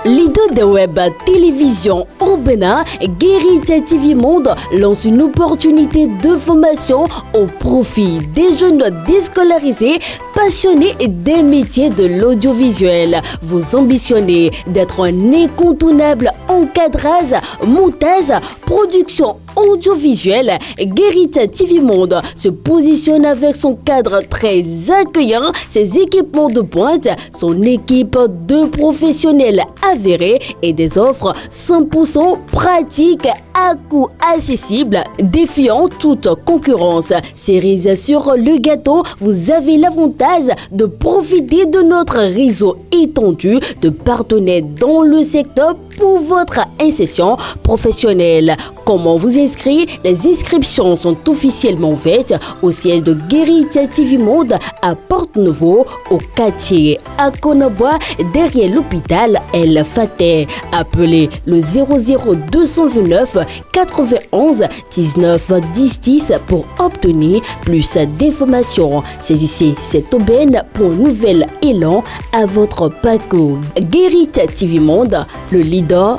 Leader de web télévision au Bénin, Guérita TV Monde lance une opportunité de formation au profit des jeunes déscolarisés passionnés des métiers de l'audiovisuel. Vous ambitionnez d'être un incontournable encadrage, montage, production audiovisuelle. Guérita TV Monde se positionne avec son cadre très accueillant, ses équipements de pointe, son équipe de professionnels avérés et des offres 100% pratiques à coût accessible, défiant toute concurrence. Cerise sur le gâteau, vous avez l'avantage de profiter de notre réseau étendu de partenaires dans le secteur pour votre insertion professionnelle. Comment vous inscrire? Les inscriptions sont officiellement ouvertes au siège de Guérita TV Monde à Porte-Nouveau, au quartier à Konoboa, derrière l'hôpital El Fateh. Appelez le 00229 91 19 10 10 pour obtenir plus d'informations. Saisissez cette aubaine pour un nouvel élan à votre parcours. Guérita TV Monde, le leader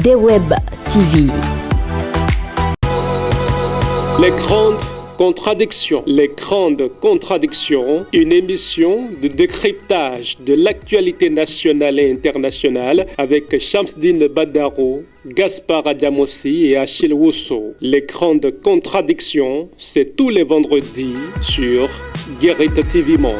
des web TV. Les grandes contradictions, une émission de décryptage de l'actualité nationale et internationale avec Shamsdine Badaro, Gaspard Adjamossi et Achille Wusso. Les grandes contradictions, c'est tous les vendredis sur Guérita TV Monde.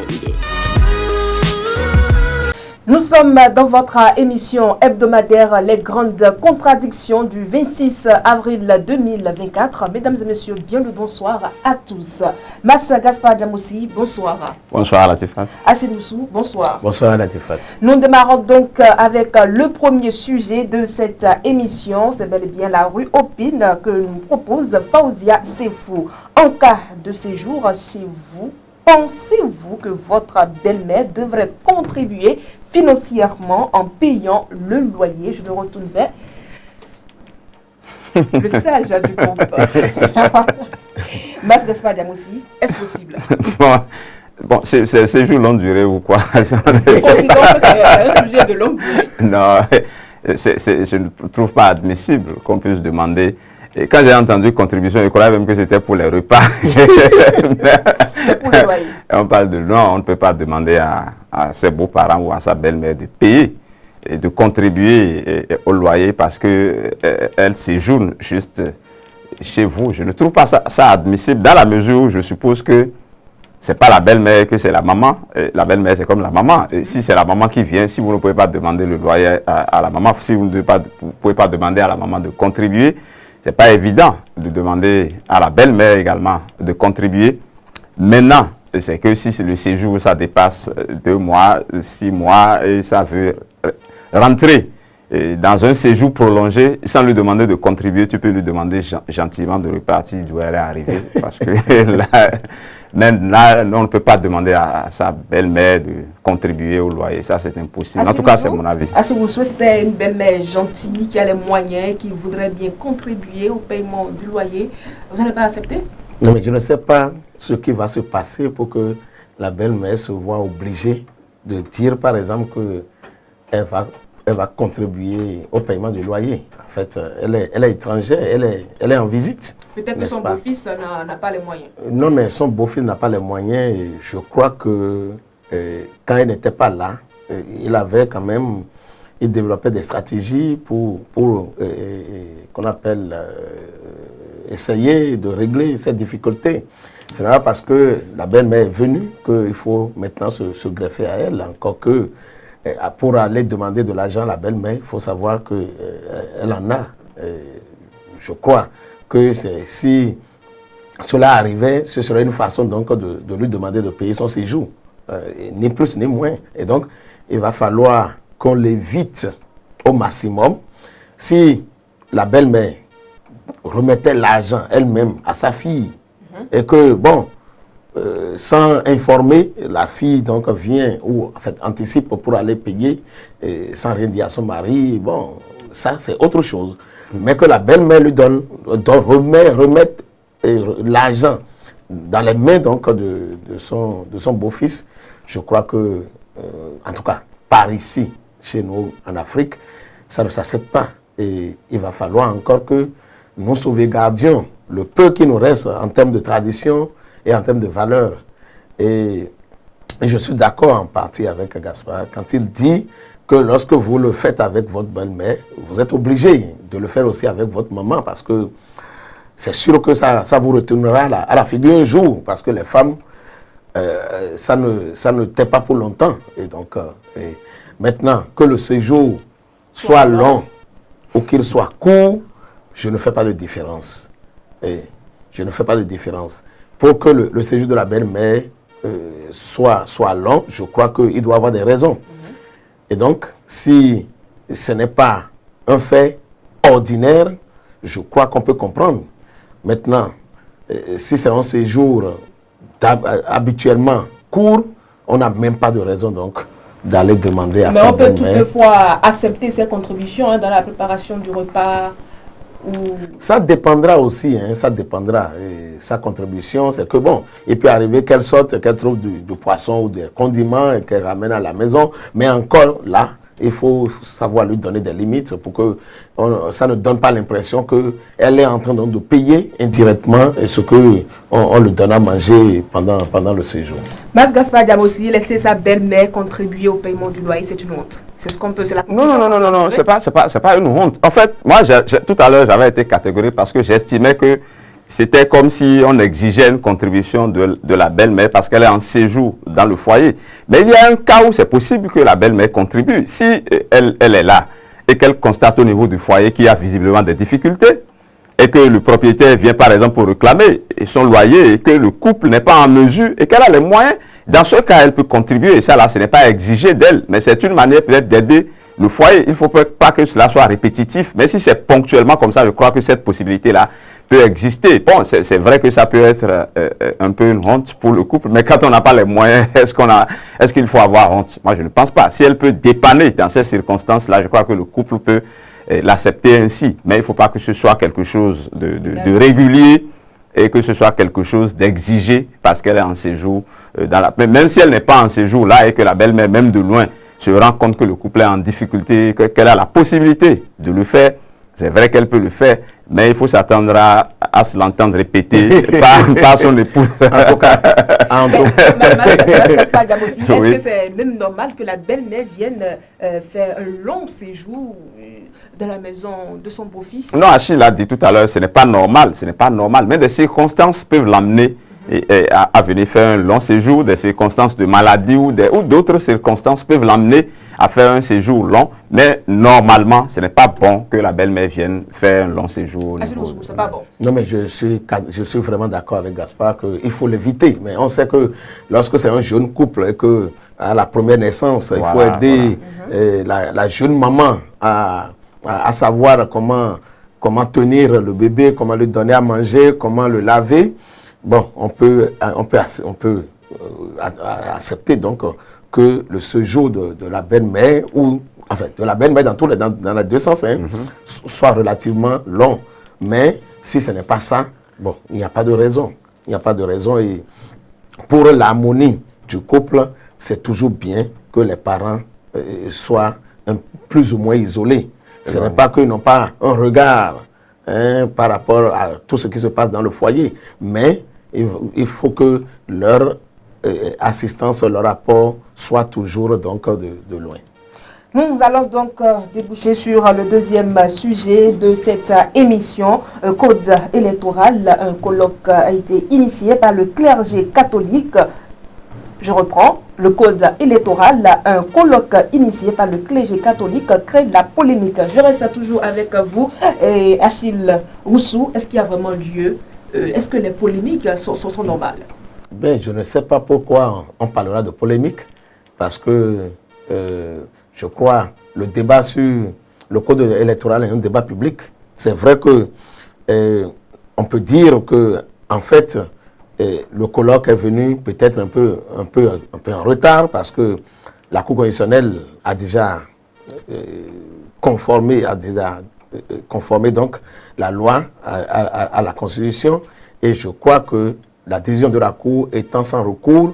Nous sommes dans votre émission hebdomadaire Les grandes contradictions du 26 avril 2024. Mesdames et messieurs, bien le bonsoir à tous. Massa Gaspard Adjamossi, bonsoir. Bonsoir Latifat. Achille Wusso, bonsoir. Bonsoir Latifat. Nous démarrons donc avec le premier sujet de cette émission. C'est bel et bien la rue Opine que nous propose Faouzia Sefou. En cas de séjour chez vous, pensez-vous que votre belle-mère devrait contribuer financièrement en payant le loyer? Je me retourne vers le sage du groupe. Mas Gaspard Adjamossi, est-ce possible? Bon, c'est jour longue durée ou quoi? Considérons que c'est un sujet de longue durée. Non, je ne trouve pas admissible qu'on puisse demander. Et quand j'ai entendu contribution, je croyais même que c'était pour les repas. C'est pour le loyer. On parle de non, on ne peut pas demander à ses beaux-parents ou à sa belle-mère de payer et de contribuer au loyer parce qu'elle séjourne juste chez vous. Je ne trouve pas ça admissible dans la mesure où je suppose que ce n'est pas la belle-mère, que c'est la maman. La belle-mère, c'est comme la maman. Et si c'est la maman qui vient, si vous ne pouvez pas demander le loyer à la maman, si vous ne pouvez pas demander à la maman de contribuer, ce n'est pas évident de demander à la belle-mère également de contribuer. Maintenant, c'est que si le séjour, ça dépasse 2 mois, 6 mois, et ça veut rentrer dans un séjour prolongé, sans lui demander de contribuer, tu peux lui demander gentiment de repartir d'où elle est arrivée. Parce que même là, on ne peut pas demander à sa belle-mère de contribuer au loyer. Ça, c'est impossible. En tout cas, c'est mon avis. Est-ce que vous souhaitez une belle-mère gentille, qui a les moyens, qui voudrait bien contribuer au paiement du loyer? Vous n'allez pas accepter? Non, mais je ne sais pas ce qui va se passer pour que la belle-mère se voit obligée de dire, par exemple, qu'elle va contribuer au paiement du loyer. En fait, elle est étrangère, elle est en visite. Peut-être que son beau-fils n'a pas les moyens. Non, mais son beau-fils n'a pas les moyens. Et je crois que quand il n'était pas là, il développait des stratégies pour qu'on appelle essayer de régler cette difficulté. C'est pas parce que la belle-mère est venue qu'il faut maintenant se greffer à elle. Encore que pour aller demander de l'argent à la belle-mère, il faut savoir qu'elle en a. Je crois que si cela arrivait, ce serait une façon donc de lui demander de payer son séjour. Ni plus ni moins. Et donc, il va falloir qu'on l'évite au maximum. Si la belle-mère remettait l'argent elle-même à sa fille et que, sans informer, la fille donc vient ou en fait anticipe pour aller payer sans rien dire à son mari, ça c'est autre chose. Mais que la belle-mère lui remette l'argent dans les mains donc de son beau-fils, je crois que, en tout cas, par ici, chez nous en Afrique, ça ne s'accepte pas. Et il va falloir encore que nous sauvegardions le peu qui nous reste en termes de tradition et en termes de valeurs. Et je suis d'accord en partie avec Gaspard quand il dit que lorsque vous le faites avec votre belle-mère, vous êtes obligé de le faire aussi avec votre maman parce que c'est sûr que ça vous retournera à la figure un jour parce que les femmes, ça ne tait pas pour longtemps. Et donc, maintenant, que le séjour soit long ou qu'il soit court, je ne fais pas de différence. Et je ne fais pas de différence. Pour que le séjour de la belle-mère soit long, je crois qu'il doit avoir des raisons. Et donc, si ce n'est pas un fait ordinaire, je crois qu'on peut comprendre. Maintenant, si c'est un séjour habituellement court, on n'a même pas de raison donc d'aller demander à sa belle-mère. Mais on peut toutefois accepter ses contributions dans la préparation du repas. Ça dépendra aussi, ça dépendra. Et sa contribution, c'est que bon, il peut arriver qu'elle sorte, qu'elle trouve du poisson ou des condiments et qu'elle ramène à la maison. Mais encore là, il faut savoir lui donner des limites pour que ça ne donne pas l'impression qu'elle est en train donc, de payer indirectement ce qu'on lui donne à manger pendant le séjour. Mas Gaspard Diamossi, laisser sa belle-mère contribuer au paiement du loyer, c'est une honte. C'est ce qu'on peut. Non, c'est pas une honte. En fait, moi, tout à l'heure, j'avais été catégorique parce que j'estimais que c'était comme si on exigeait une contribution de la belle-mère parce qu'elle est en séjour dans le foyer. Mais il y a un cas où c'est possible que la belle-mère contribue. Si elle est là et qu'elle constate au niveau du foyer qu'il y a visiblement des difficultés et que le propriétaire vient par exemple pour réclamer son loyer et que le couple n'est pas en mesure et qu'elle a les moyens, dans ce cas, elle peut contribuer. Et ça, là, ce n'est pas exigé d'elle, mais c'est une manière peut-être d'aider le foyer. Il ne faut pas que cela soit répétitif. Mais si c'est ponctuellement comme ça, je crois que cette possibilité-là peut exister. Bon, c'est vrai que ça peut être un peu une honte pour le couple, mais quand on n'a pas les moyens, est-ce qu'il faut avoir honte? Moi, je ne pense pas. Si elle peut dépanner dans ces circonstances-là, je crois que le couple peut l'accepter ainsi. Mais il ne faut pas que ce soit quelque chose de régulier et que ce soit quelque chose d'exigé parce qu'elle est en séjour. Même si elle n'est pas en séjour là et que la belle-mère, même de loin, se rend compte que le couple est en difficulté, qu'elle a la possibilité de le faire, c'est vrai qu'elle peut le faire, mais il faut s'attendre à se l'entendre répéter par son époux. En tout cas. Est-ce que c'est même normal que la belle-mère vienne faire un long séjour dans la maison de son beau-fils? Non, Achille l'a dit tout à l'heure, ce n'est pas normal, mais des circonstances peuvent l'amener à venir faire un long séjour, des circonstances de maladie ou d'autres circonstances peuvent l'amener à faire un séjour long, mais normalement, ce n'est pas bon que la belle-mère vienne faire un long séjour. C'est pas bon. Non, mais je suis vraiment d'accord avec Gaspard qu'il faut l'éviter. Mais on sait que lorsque c'est un jeune couple et que à la première naissance, il faut aider la jeune maman à savoir comment tenir le bébé, comment lui donner à manger, comment le laver. Bon, on peut accepter donc que le séjour de la belle-mère, ou enfin de la belle-mère dans les deux sens, soit relativement long. Mais si ce n'est pas ça, bon, il n'y a pas de raison. Il n'y a pas de raison. Et pour l'harmonie du couple, c'est toujours bien que les parents soient plus ou moins isolés. Ce n'est pas qu'ils n'ont pas un regard par rapport à tout ce qui se passe dans le foyer, mais il faut que leur assistance, leur apport soit toujours donc de loin. Nous allons donc déboucher sur le deuxième sujet de cette émission, Code électoral. Un colloque a été initié par le clergé catholique. Je reprends, le code électoral, un colloque initié par le clergé catholique crée de la polémique. Je reste toujours avec vous, Achille Roussou. Est-ce qu'il y a vraiment lieu? Est-ce que les polémiques sont normales? Ben, je ne sais pas pourquoi on parlera de polémique, parce que je crois le débat sur le code électoral est un débat public. C'est vrai que on peut dire que en fait le colloque est venu peut-être un peu en retard, parce que la Cour constitutionnelle a déjà conformé donc la loi à la Constitution, et je crois que la décision de la Cour étant sans recours,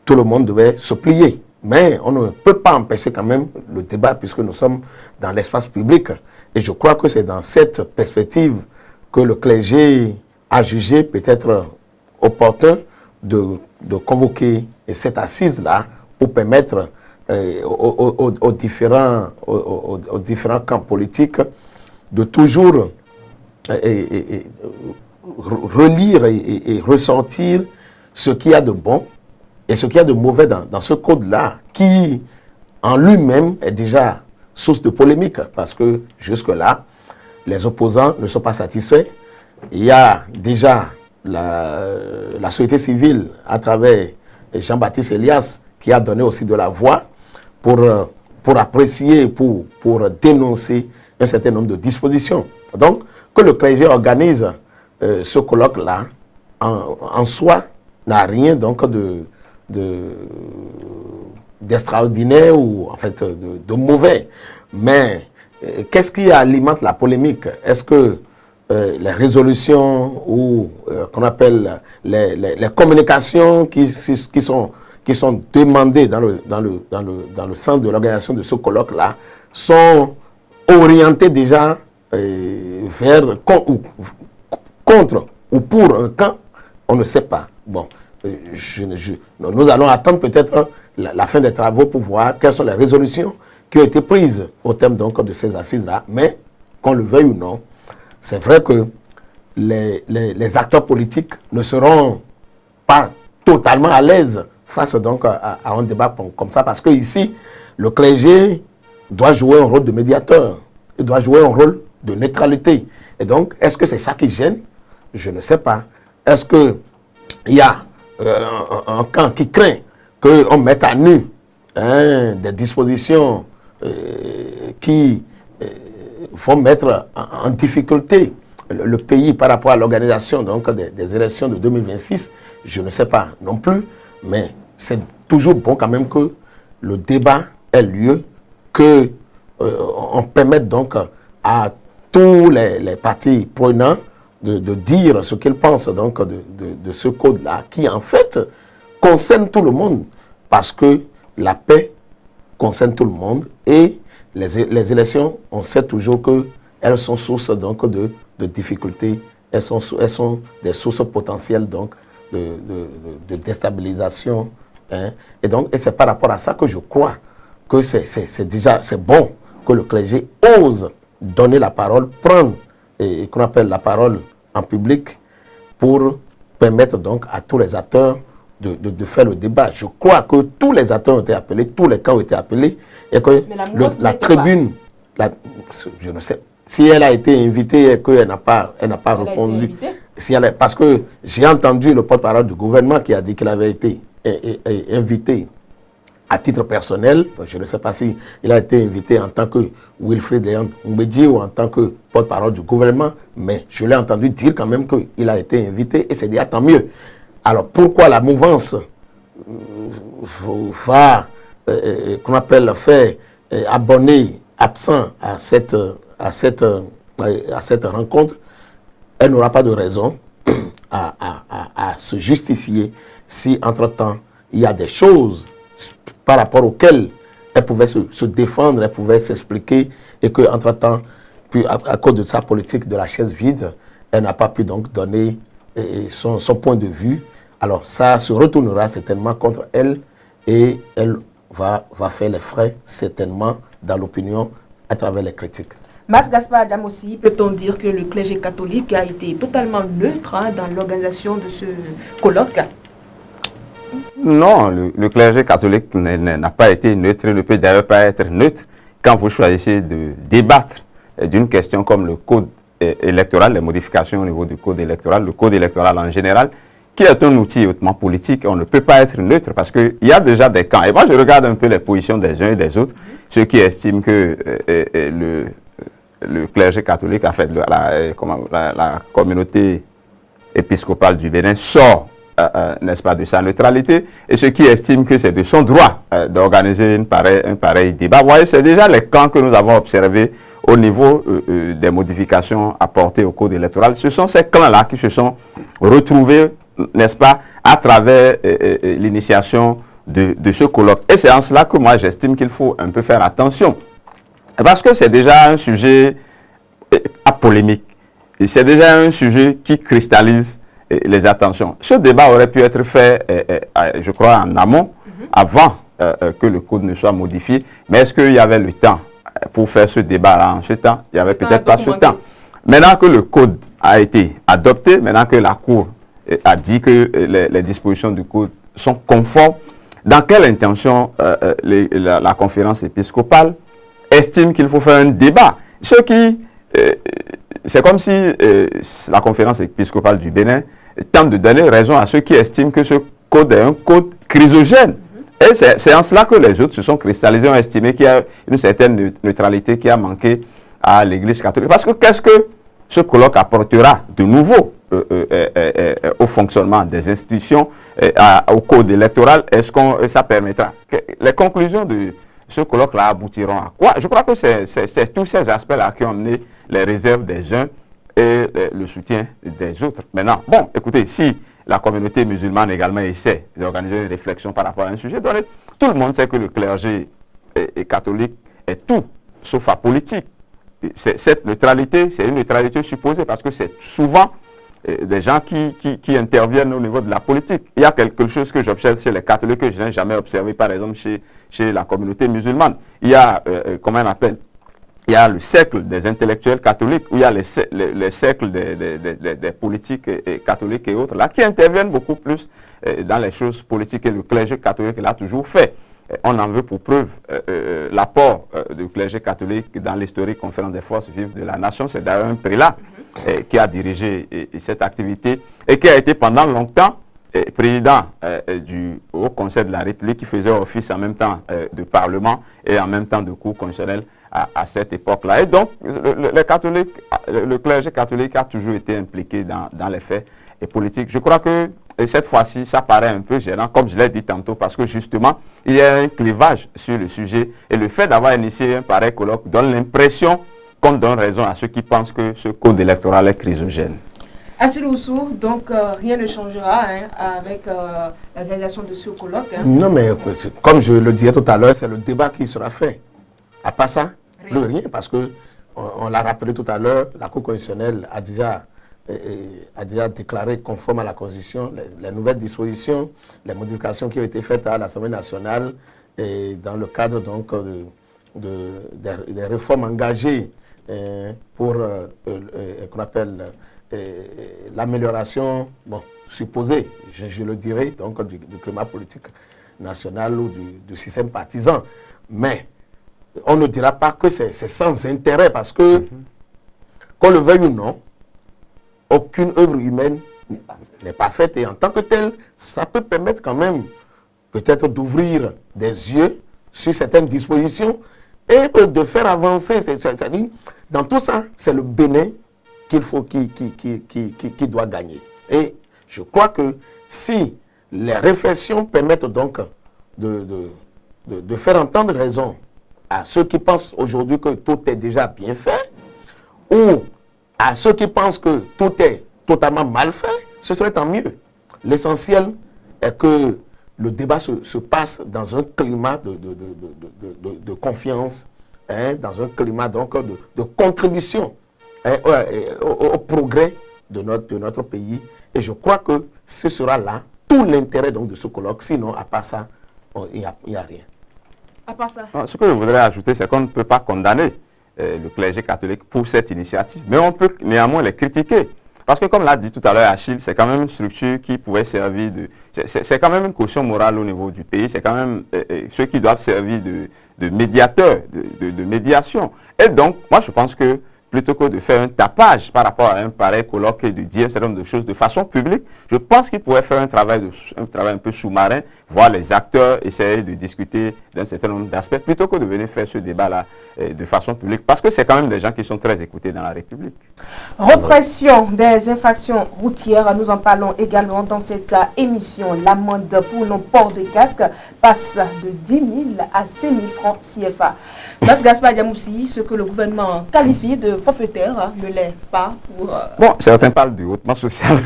tout le monde devait se plier. mais on ne peut pas empêcher quand même le débat puisque nous sommes dans l'espace public. Et je crois que c'est dans cette perspective que le clergé a jugé peut-être opportun de convoquer cette assise-là pour permettre aux différents camps politiques de toujours relire et ressortir ce qu'il y a de bon et ce qu'il y a de mauvais dans ce code-là, qui en lui-même est déjà source de polémique, parce que jusque-là, les opposants ne sont pas satisfaits. Il y a déjà la société civile, à travers Jean-Baptiste Elias, qui a donné aussi de la voix pour apprécier, pour dénoncer un certain nombre de dispositions. Donc, que le clergé organise ce colloque-là, en soi, n'a rien donc d'extraordinaire ou en fait de mauvais. Mais qu'est-ce qui alimente la polémique? Est-ce que les résolutions ou qu'on appelle les communications qui sont demandées dans le centre de l'organisation de ce colloque-là sont orientées déjà vers contre ou pour un camp? On ne sait pas. Bon, nous allons attendre peut-être la fin des travaux pour voir quelles sont les résolutions qui ont été prises au terme donc de ces assises-là. Mais, qu'on le veuille ou non, c'est vrai que les acteurs politiques ne seront pas totalement à l'aise face donc à un débat comme ça, parce que ici, le clergé doit jouer un rôle de médiateur, il doit jouer un rôle de neutralité. Et donc, est-ce que c'est ça qui gêne? Je ne sais pas. Est-ce qu'il y a un camp qui craint qu'on mette à nu des dispositions qui vont mettre en difficulté le pays par rapport à l'organisation des élections de 2026? Je ne sais pas non plus, mais c'est toujours bon quand même que le débat ait lieu, qu'on permette donc à tous les partis prenants de dire ce qu'ils pensent donc de ce code-là, qui en fait concerne tout le monde, parce que la paix concerne tout le monde, et les élections, on sait toujours qu'elles sont sources donc de difficultés, elles sont des sources potentielles donc de déstabilisation. Et donc, c'est par rapport à ça que je crois que c'est bon que le clergé ose donner la parole, prendre qu'on appelle la parole en public, pour permettre donc à tous les acteurs de faire le débat. Je crois que tous les acteurs ont été appelés, tous les camps ont été appelés, et que la tribune, je ne sais, si elle a été invitée et qu'elle n'a pas répondu, parce que j'ai entendu le porte-parole du gouvernement qui a dit qu'il avait été invité à titre personnel. Je ne sais pas si il a été invité en tant que Wilfried Léon Mbedji ou en tant que porte-parole du gouvernement, mais je l'ai entendu dire quand même qu'il a été invité, et c'est déjà tant mieux. Alors pourquoi la mouvance va, qu'on appelle, faire abonner absent à cette rencontre? Elle n'aura pas de raison à se justifier si entre-temps il y a des choses par rapport auxquelles elle pouvait se défendre, elle pouvait s'expliquer, et qu'entre-temps, à cause de sa politique de la chaise vide, elle n'a pas pu donc donner son point de vue. Alors ça se retournera certainement contre elle, et elle va faire les frais certainement dans l'opinion à travers les critiques. Mas Gaspard Djamossi, peut-on dire que le clergé catholique a été totalement neutre dans l'organisation de ce colloque? Non, le clergé catholique n'a pas été neutre, ne peut d'ailleurs pas être neutre quand vous choisissez de débattre d'une question comme le code électoral, les modifications au niveau du code électoral, le code électoral en général, qui est un outil hautement politique. On ne peut pas être neutre parce qu'il y a déjà des camps. Et moi, je regarde un peu les positions des uns et des autres, ceux qui estiment que le clergé catholique, en fait, la communauté épiscopale du Bénin sort, n'est-ce pas, de sa neutralité, et ceux qui estiment que c'est de son droit d'organiser un pareil débat. Vous voyez, c'est déjà les camps que nous avons observés au niveau des modifications apportées au code électoral. Ce sont ces clans-là qui se sont retrouvés, n'est-ce pas, à travers l'initiation de ce colloque. Et c'est en cela que moi, j'estime qu'il faut un peu faire attention. Parce que c'est déjà un sujet à polémique. C'est déjà un sujet qui cristallise les attentions. Ce débat aurait pu être fait, je crois, en amont, avant que le code ne soit modifié. Mais est-ce qu'il y avait le temps pour faire ce débat-là en ce temps? Il n'y avait peut-être pas ce temps. Maintenant que le code a été adopté, maintenant que la Cour a dit que les dispositions du code sont conformes, dans quelle intention la conférence épiscopale estime qu'il faut faire un débat? C'est comme si la conférence épiscopale du Bénin tente de donner raison à ceux qui estiment que ce code est un code chrysogène. Et c'est en cela que les autres se sont cristallisés, ont estimé qu'il y a une certaine neutralité qui a manqué à l'Église catholique. Parce que qu'est-ce que ce colloque apportera de nouveau au fonctionnement des institutions, au code électoral? Est-ce que ça permettra? Les conclusions de ce colloque-là aboutiront à quoi? Je crois que c'est tous ces aspects-là qui ont amené les réserves des uns et le soutien des autres. Maintenant, bon, écoutez, si la communauté musulmane également essaie d'organiser une réflexion par rapport à un sujet donné, tout le monde sait que le clergé catholique est tout sauf apolitique. Cette neutralité, c'est une neutralité supposée parce que c'est souvent des gens qui interviennent au niveau de la politique. Il y a quelque chose que j'observe chez les catholiques que je n'ai jamais observé, par exemple, chez la communauté musulmane. Il y a, comment on appelle, il y a le cercle des intellectuels catholiques, où il y a les cercles des politiques catholiques et autres, là, qui interviennent beaucoup plus dans les choses politiques, et le clergé catholique l'a toujours fait. On en veut pour preuve l'apport du clergé catholique dans l'historique conférence des forces vives de la nation. C'est d'ailleurs un prélat qui a dirigé cette activité et qui a été pendant longtemps président du Haut Conseil de la République, qui faisait office en même temps de Parlement et en même temps de Cour constitutionnelle à cette époque-là. Et donc, le clergé catholique a toujours été impliqué dans les faits politiques. Je crois que cette fois-ci, ça paraît un peu gênant, comme je l'ai dit tantôt, parce que justement, il y a un clivage sur le sujet. Et le fait d'avoir initié un pareil colloque donne l'impression qu'on donne raison à ceux qui pensent que ce code électoral est chrysogène. Achille Oussou, donc rien ne changera avec la réalisation de ce colloque. Non, mais comme je le disais tout à l'heure, c'est le débat qui sera fait. À part ça, plus rien, parce que on l'a rappelé tout à l'heure, la Cour constitutionnelle a déjà déclaré conforme à la Constitution les nouvelles dispositions, les modifications qui ont été faites à l'Assemblée nationale et dans le cadre donc des réformes engagées pour qu'on appelle l'amélioration supposée, je le dirais, donc du climat politique national ou du système partisan. Mais on ne dira pas que c'est sans intérêt parce que, qu'on le veuille ou non, aucune œuvre humaine n'est pas faite et en tant que telle, ça peut permettre quand même peut-être d'ouvrir des yeux sur certaines dispositions et de faire avancer. C'est-à-dire, dans tout ça, c'est le Bénin qu'il faut, qui doit gagner. Et je crois que si les réflexions permettent donc de faire entendre raison à ceux qui pensent aujourd'hui que tout est déjà bien fait, ou à ceux qui pensent que tout est totalement mal fait, ce serait tant mieux. L'essentiel est que le débat se passe dans un climat de confiance, dans un climat donc de contribution au progrès de notre pays. Et je crois que ce sera là tout l'intérêt donc de ce colloque. Sinon, à part ça, il n'y a rien. À part ça. Ce que je voudrais ajouter, c'est qu'on ne peut pas condamner le clergé catholique pour cette initiative. Mais on peut néanmoins les critiquer. Parce que comme l'a dit tout à l'heure Achille, c'est quand même une structure qui pouvait servir de... C'est quand même une caution morale au niveau du pays. C'est quand même ceux qui doivent servir de médiateurs, de médiation. Et donc, moi je pense que plutôt que de faire un tapage par rapport à un pareil colloque et de dire un certain nombre de choses de façon publique, je pense qu'il pourrait faire un travail un peu sous-marin, voir les acteurs, essayer de discuter d'un certain nombre d'aspects, plutôt que de venir faire ce débat-là de façon publique, parce que c'est quand même des gens qui sont très écoutés dans la République. Répression des infractions routières, nous en parlons également dans cette émission. L'amende pour non-port de casque passe de 10 000 à 5 000 francs CFA. Parce Gaspard Diamoussi, ce que le gouvernement qualifie de forfaitaire ne l'est pas pour... Bon, certains parlent du hautement social.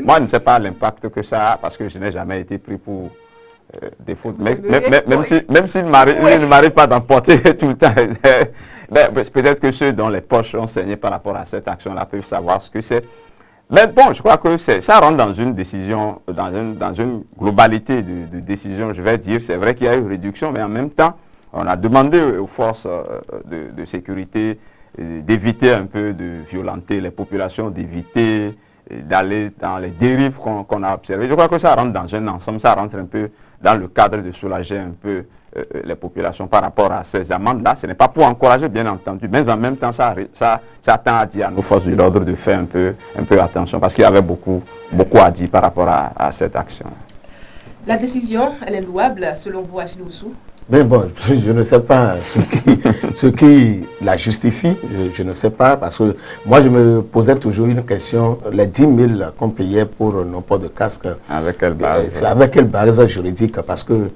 Moi, je ne sais pas l'impact que ça a, parce que je n'ai jamais été pris pour des fautes. Même s'il ne m'arrive pas d'emporter tout le temps. Peut-être que ceux dont les poches sont saignées par rapport à cette action-là peuvent savoir ce que c'est. Mais bon, je crois que ça rentre dans une décision, dans une globalité de décision, je vais dire. C'est vrai qu'il y a eu une réduction, mais en même temps, on a demandé aux forces de sécurité d'éviter un peu de violenter les populations, d'éviter d'aller dans les dérives qu'on a observées. Je crois que ça rentre dans un ensemble, ça rentre un peu dans le cadre de soulager un peu les populations par rapport à ces amendes-là. Ce n'est pas pour encourager, bien entendu, mais en même temps, ça tend à dire à nos forces de l'ordre de faire un peu attention, parce qu'il y avait beaucoup à dire par rapport à cette action. La décision, elle est louable, selon vous, Achille Oussou? Ben bon, je ne sais pas ce qui la justifie, je ne sais pas, parce que moi je me posais toujours une question, les 10 000 qu'on payait pour non-port de casque, avec quelle base? Avec quelle base juridique? Parce que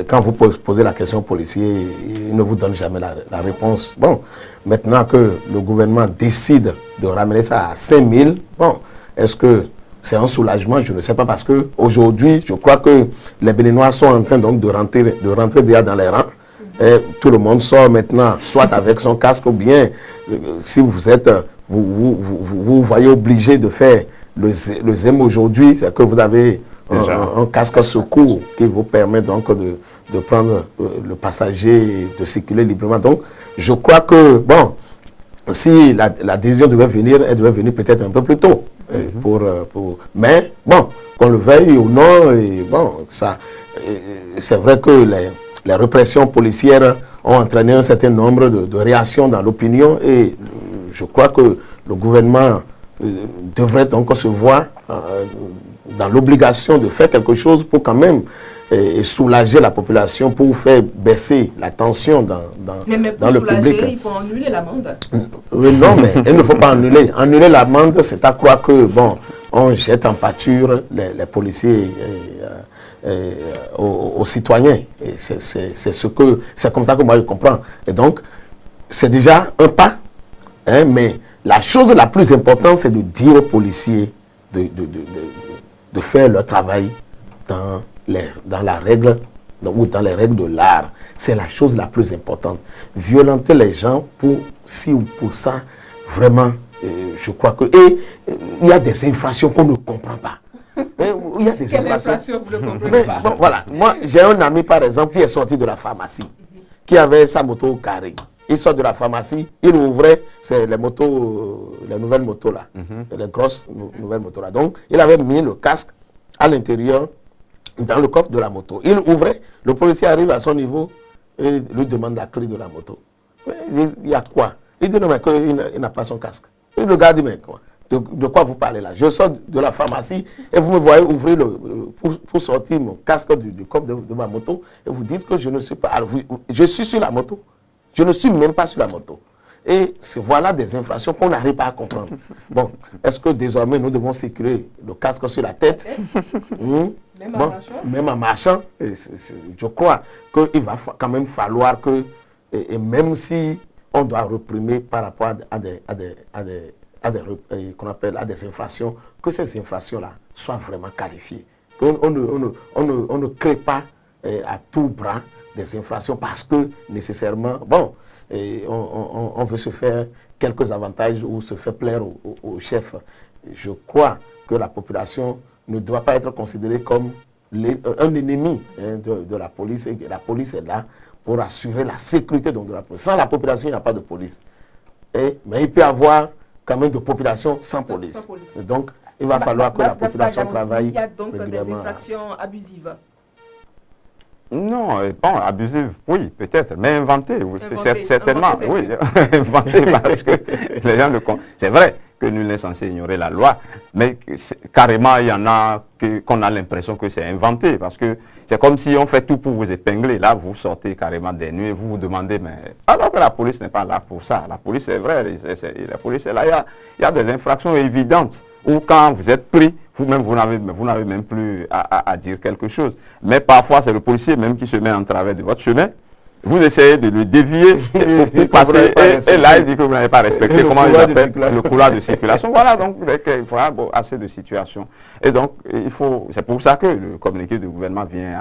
quand vous posez la question aux policiers, ils ne vous donnent jamais la réponse. Bon, maintenant que le gouvernement décide de ramener ça à 5 000, bon, est-ce que c'est un soulagement? Je ne sais pas, parce qu'aujourd'hui, je crois que les Béninois sont en train donc de rentrer déjà dans les rangs. Et tout le monde sort maintenant, soit avec son casque, ou bien, si vous voyez obligé de faire le ZEM aujourd'hui, c'est que vous avez un casque secours qui vous permet donc de prendre le passager et de circuler librement. Donc, je crois que, bon, si la décision devait venir, elle devait venir peut-être un peu plus tôt. Mais bon, qu'on le veuille ou non, c'est vrai que les répressions policières ont entraîné un certain nombre de réactions dans l'opinion, et je crois que le gouvernement devrait donc se voir dans l'obligation de faire quelque chose pour quand même soulager la population, pour faire baisser la tension dans le public. Il faut annuler l'amende. Non, mais il ne faut pas annuler. Annuler l'amende, c'est à croire que, bon, on jette en pâture les policiers aux citoyens. C'est comme ça que moi je comprends. Et donc, c'est déjà un pas, hein, mais la chose la plus importante, c'est de dire aux policiers de faire leur travail dans la règle ou dans les règles de l'art. C'est la chose la plus importante. Violenter les gens pour ci ou pour ça, vraiment, je crois que... Et il y a des infractions qu'on ne comprend pas. Il y a des Quelle infraction vous ne comprenez pas? Bon, voilà. Moi, j'ai un ami, par exemple, qui est sorti de la pharmacie, qui avait sa moto garée. Il sort de la pharmacie, il ouvrait, c'est les nouvelles motos là, les grosses nouvelles motos là. Donc, il avait mis le casque à l'intérieur, dans le coffre de la moto. Il ouvrait, le policier arrive à son niveau et lui demande la clé de la moto. Il y a quoi? Il dit non, mais il n'a pas son casque. Et le gars dit, mais quoi? De quoi vous parlez là? Je sors de la pharmacie et vous me voyez ouvrir pour sortir mon casque du coffre de ma moto, et vous dites que je ne suis pas... Alors, je suis sur la moto. Je ne suis même pas sur la moto. Et voilà des infractions qu'on n'arrive pas à comprendre. Bon, est-ce que désormais nous devons circuler le casque sur la tête? Même en marchant. Je crois qu'il va quand même falloir que, et même si on doit réprimer par rapport à des infractions, que ces infractions-là soient vraiment qualifiées. On ne crée pas à tout bras des infractions parce que nécessairement, bon, on veut se faire quelques avantages ou se faire plaire au chef. Je crois que la population ne doit pas être considérée comme un ennemi de la police, et que la police est là pour assurer la sécurité de la police. Sans la population, il n'y a pas de police. Mais il peut y avoir quand même de population sans police. Et donc, il va falloir que la population travaille. Il y a donc des infractions abusives. Non, bon, abusive, oui, peut-être, mais inventé, oui, certainement, oui, inventé parce que les gens le... C'est vrai que nul n'est censé ignorer la loi, mais carrément, il y en a qu'on a l'impression que c'est inventé, parce que c'est comme si on fait tout pour vous épingler. Là, vous sortez carrément des nuits et vous vous demandez, mais alors que la police n'est pas là pour ça. La police, c'est vrai, la police est là. Il y a des infractions évidentes où quand vous êtes pris, vous-même, vous n'avez même plus à dire quelque chose. Mais parfois, c'est le policier même qui se met en travers de votre chemin. Vous essayez de le dévier pour passer, et là, il dit que vous n'avez pas respecté le couloir de circulation. Voilà, donc il faut avoir assez de situations. Et donc, c'est pour ça que le communiqué du gouvernement vient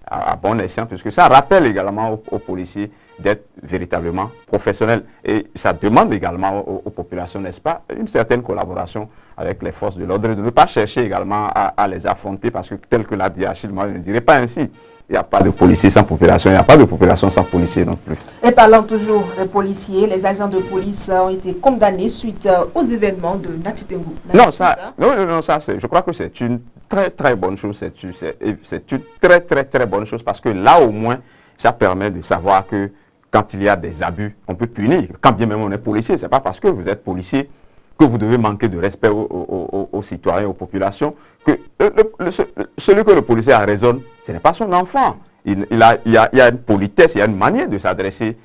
à bon escient, puisque ça rappelle également aux policiers d'être véritablement professionnels. Et ça demande également aux populations, n'est-ce pas, une certaine collaboration avec les forces de l'ordre, de ne pas chercher également à les affronter, parce que tel que l'a dit Achille, moi je ne dirais pas ainsi. Il n'y a pas de policiers sans population, il n'y a pas de population sans policiers non plus. Et parlant toujours des policiers, les agents de police ont été condamnés suite aux événements de Natitengu. Non, je crois que c'est une très très bonne chose, c'est une très très très bonne chose, parce que là au moins, ça permet de savoir que quand il y a des abus, on peut punir. Quand bien même on est policier, ce n'est pas parce que vous êtes policier que vous devez manquer de respect aux citoyens, aux populations, que celui que le policier a raison, ce n'est pas son enfant. Il y a une politesse, il y a une manière de s'adresser,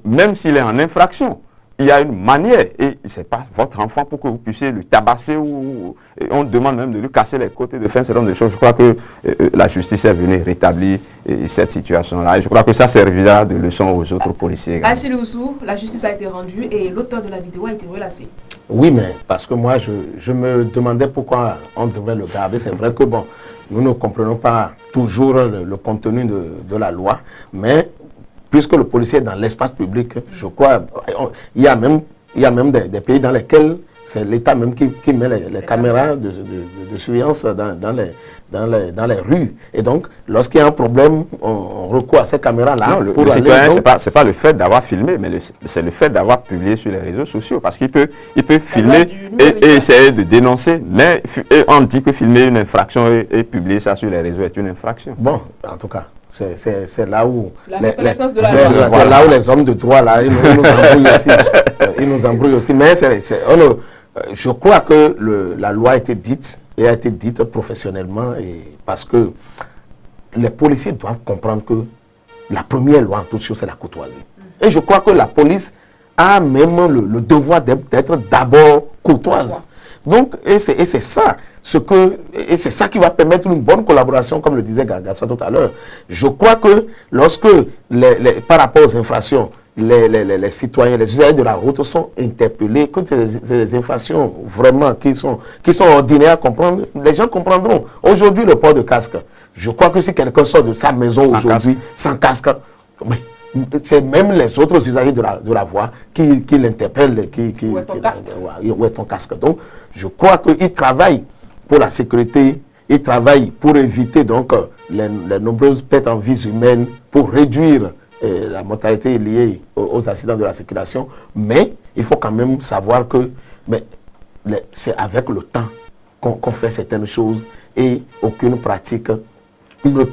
même s'il est en infraction. Il y a une manière, et ce n'est pas votre enfant pour que vous puissiez le tabasser, on demande même de lui casser les côtes et de faire un certain nombre de choses. Je crois que la justice est venue rétablir cette situation-là, et je crois que ça servira de leçon aux autres policiers. Achille Oussou, la justice a été rendue et l'auteur de la vidéo a été relâché. Oui, mais parce que moi, je me demandais pourquoi on devrait le garder. C'est vrai que, bon, nous ne comprenons pas toujours le contenu de la loi, mais puisque le policier est dans l'espace public, je crois, il y a même des pays dans lesquels c'est l'État même qui met les caméras de surveillance dans les rues. Et donc, lorsqu'il y a un problème, on recourt à ces caméras-là. Non, le citoyen, ce n'est pas le fait d'avoir filmé, mais c'est le fait d'avoir publié sur les réseaux sociaux. Parce qu'il peut filmer et essayer de dénoncer, mais on dit que filmer une infraction et publier ça sur les réseaux est une infraction. Bon, en tout cas. C'est là où là où les hommes de droit là, ils nous embrouillent aussi. Mais je crois que la loi a été dite professionnellement, et parce que les policiers doivent comprendre que la première loi en toute chose, c'est la courtoisie. Et je crois que la police a même le devoir d'être d'abord courtoise. Donc, et c'est ça. Et c'est ça qui va permettre une bonne collaboration, comme le disait Gassois tout à l'heure. Je crois que lorsque, par rapport aux infractions, les citoyens, les usagers de la route sont interpellés, que c'est des infractions vraiment qui sont ordinaires à comprendre, les gens comprendront. Aujourd'hui, le port de casque, je crois que si quelqu'un sort de sa maison aujourd'hui sans casque, c'est même les autres usagers de la voie qui l'interpellent. Où est ton casque? Donc, je crois qu'ils travaillent pour la sécurité, ils travaillent pour éviter donc les nombreuses pertes en vies humaines, pour réduire la mortalité liée aux accidents de la circulation. Mais il faut quand même savoir que c'est avec le temps qu'on fait certaines choses, et aucune pratique ne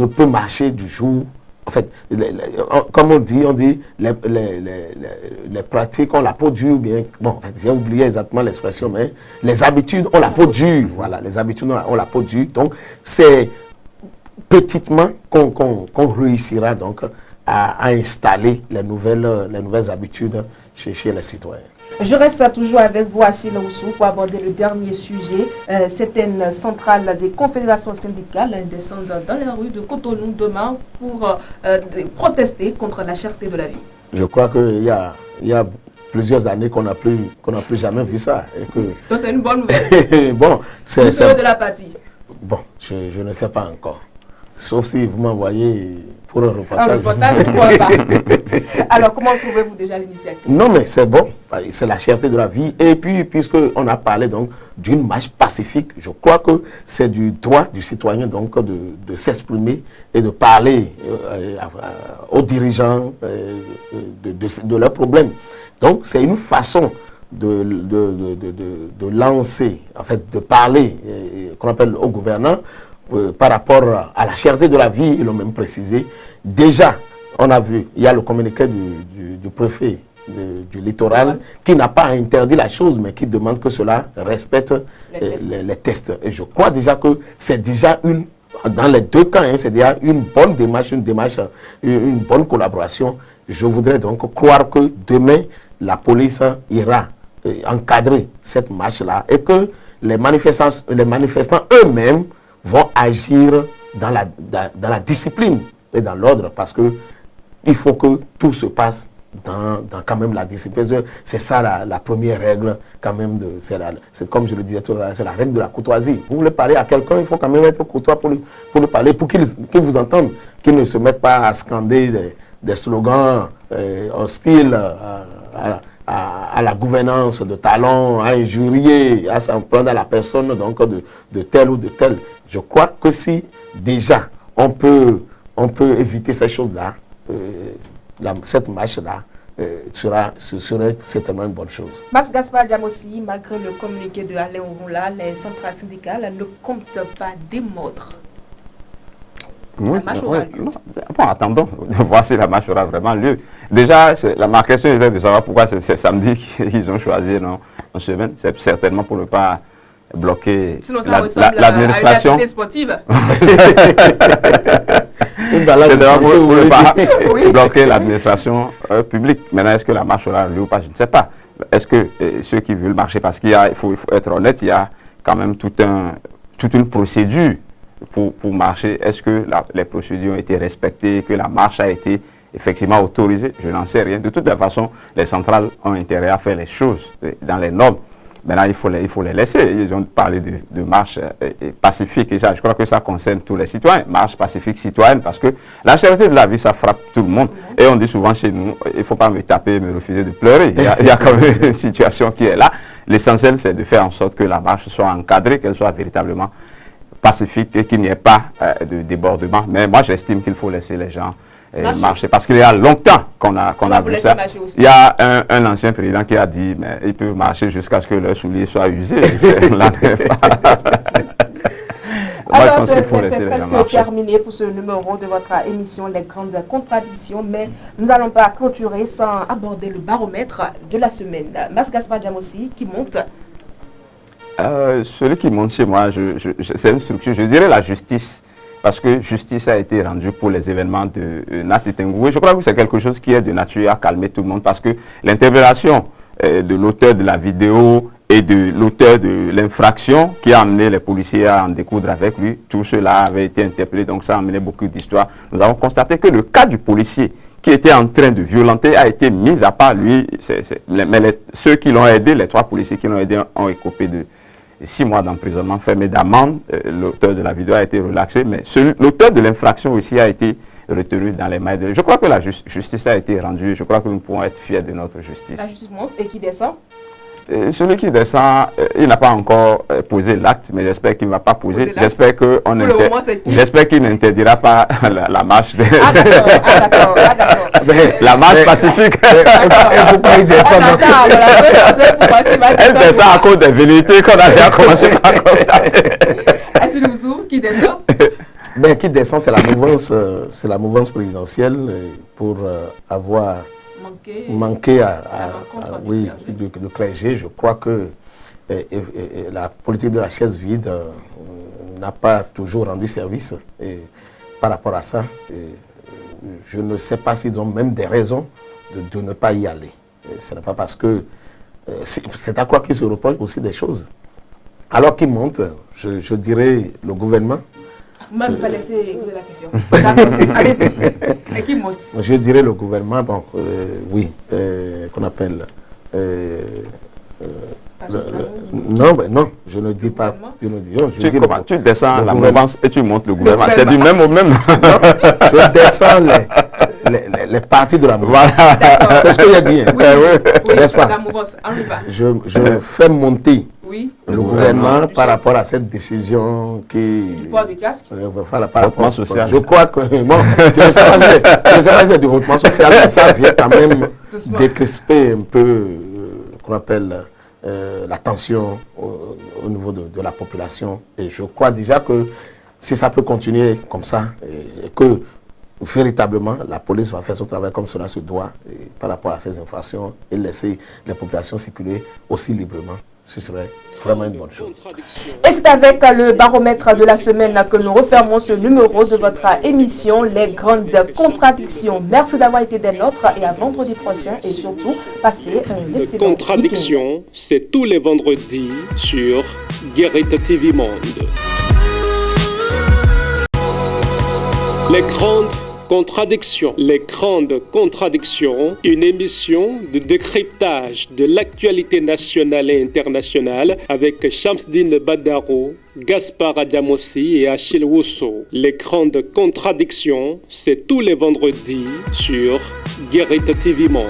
peut marcher du jour. En fait, comme on dit les pratiques ont la peau dure, bien. Bon, en fait, j'ai oublié exactement l'expression, mais les habitudes ont la peau dure. Voilà, les habitudes ont la peau dure. Donc, c'est petitement qu'on réussira donc à installer les nouvelles habitudes chez les citoyens. Je reste toujours avec vous, Achille Oussou, pour aborder le dernier sujet. Certaines centrales et confédérations syndicales descendent dans les rues de Cotonou demain pour protester contre la cherté de la vie. Je crois qu'il y a plusieurs années qu'on n'a plus jamais vu ça. Donc c'est une bonne nouvelle. Bon, c'est de la partie. Bon, je ne sais pas encore. Sauf si vous m'envoyez pour un reportage. Un reportage, pourquoi pas. Alors, comment trouvez-vous déjà l'initiative? Non, mais c'est bon. C'est la cherté de la vie. Et puis, puisqu'on a parlé donc d'une marche pacifique, je crois que c'est du droit du citoyen donc de s'exprimer et de parler aux dirigeants de leurs problèmes. Donc, c'est une façon de lancer, en fait, de parler, qu'on appelle au gouvernant, par rapport à la cherté de la vie. Ils l'ont même précisé. Déjà, on a vu, il y a le communiqué du préfet du littoral qui n'a pas interdit la chose, mais qui demande que cela respecte les tests. Et je crois déjà que c'est déjà dans les deux cas, c'est déjà une bonne démarche, une bonne collaboration. Je voudrais donc croire que demain, la police ira encadrer cette marche-là et que les manifestants eux-mêmes vont agir dans la discipline et dans l'ordre, parce que il faut que tout se passe dans quand même la discipline. C'est ça la première règle quand même. C'est comme je le disais tout à l'heure, c'est la règle de la courtoisie. Vous voulez parler à quelqu'un, il faut quand même être courtois pour lui parler, pour qu'il vous entende, qu'il ne se mette pas à scander des slogans hostiles à la gouvernance de talent, à injurier, à s'en prendre à la personne donc de tel ou de tel. Je crois que si déjà on peut éviter ces choses-là, cette marche-là serait certainement une bonne chose. Mas Gaspard Diamossi, malgré le communiqué de Alain Ouroula, les centrales syndicales ne comptent pas démordre. Oui, La marche aura lieu. Bon, attendons de voir si la marche aura vraiment lieu. Déjà, ma question était de savoir pourquoi c'est samedi qu'ils ont choisi en semaine. C'est certainement pour ne pas bloquer l'administration. Sportive. C'est d'ailleurs pour ne pas bloquer l'administration publique. Maintenant, est-ce que la marche aura lieu ou pas? Je ne sais pas. Est-ce que ceux qui veulent marcher, parce qu'il faut être honnête, il y a quand même toute une procédure pour marcher. Est-ce que les procédures ont été respectées, que la marche a été effectivement autorisée? Je n'en sais rien. De toute façon, les centrales ont intérêt à faire les choses dans les normes. Maintenant, il faut les laisser. Ils ont parlé de marche pacifique et ça, je crois que ça concerne tous les citoyens. Marche pacifique citoyenne, parce que la cherté de la vie, ça frappe tout le monde. Et on dit souvent chez nous, il ne faut pas me taper, me refuser de pleurer. Il y a quand même une situation qui est là. L'essentiel, c'est de faire en sorte que la marche soit encadrée, qu'elle soit véritablement pacifique et qu'il n'y ait pas de débordement. Mais moi, j'estime qu'il faut laisser les gens marcher. Parce qu'il y a longtemps qu'on a vu ça. Il y a un ancien président qui a dit, mais il peut marcher jusqu'à ce que leurs souliers soient usés. Alors, c'est presque terminé pour ce numéro de votre émission Les Grandes Contradictions, mais nous n'allons pas clôturer sans aborder le baromètre de la semaine. Mas Gaspard Diamossi qui monte. Celui qui monte chez moi, c'est une structure, je dirais la justice. Parce que justice a été rendue pour les événements de Nati Tengoué. Je crois que c'est quelque chose qui est de nature à calmer tout le monde, parce que l'interpellation de l'auteur de la vidéo et de l'auteur de l'infraction qui a amené les policiers à en découdre avec lui, tout cela avait été interpellé, donc ça a amené beaucoup d'histoires. Nous avons constaté que le cas du policier qui était en train de violenter a été mis à part. Lui, mais ceux qui l'ont aidé, les 3 policiers qui l'ont aidé, ont écopé de 6 mois d'emprisonnement fermé d'amende. L'auteur de la vidéo a été relaxé, mais l'auteur de l'infraction aussi a été retenu dans les mailles. Je crois que la justice a été rendue. Je crois que nous pouvons être fiers de notre justice. La justice monte et qui descend? Celui qui descend, il n'a pas encore posé l'acte, mais j'espère qu'il ne va pas poser. J'espère qu'il n'interdira pas la marche. D'accord. La marche pacifique. Elle descend à cause des velléités qu'on a déjà commencé par constater. Qui descend? Qui descend, c'est la mouvance présidentielle pour avoir manqué de clergé. Je crois que la politique de la chaise vide n'a pas toujours rendu service. Et par rapport à ça, je ne sais pas s'ils ont même des raisons de ne pas y aller. Ce n'est pas parce que c'est à quoi qu'ils se reprochent aussi des choses. Alors qu'ils montent, je dirais le gouvernement. Moi, je ne vais pas laisser poser la question. Allez-y. Et qui monte? Je dirais le gouvernement, qu'on appelle... non, je ne dis pas. Tu descends la mouvance et tu montes le gouvernement. C'est du même au même. Je descends les partis de la mouvance. C'est ce que j'ai dit. Oui, n'est-ce pas? La mouvance. On y va. Je fais monter le gouvernement par rapport à cette décision qui... Du port du casque? Par rapport social. Je crois que... Bon, je ne sais pas si c'est du hautement social, mais ça vient quand même décrisper un peu, qu'on appelle... la tension au niveau de la population. Et je crois déjà que si ça peut continuer comme ça, et que véritablement, la police va faire son travail comme cela se doit par rapport à ces infractions et laisser les populations circuler aussi librement. Ce serait vraiment une bonne chose. Et c'est avec le baromètre de la semaine que nous refermons ce numéro de votre émission Les Grandes Contradictions. Merci d'avoir été des nôtres et à vendredi prochain et surtout, passez un excellent Contradictions, c'est tous les vendredis sur Guérite TV Monde. Les grandes contradictions. Les grandes contradictions, une émission de décryptage de l'actualité nationale et internationale avec Shamsdine Badaro, Gaspard Adjamossi et Achille Wusso. Les grandes contradictions, c'est tous les vendredis sur Guérite TV Monde.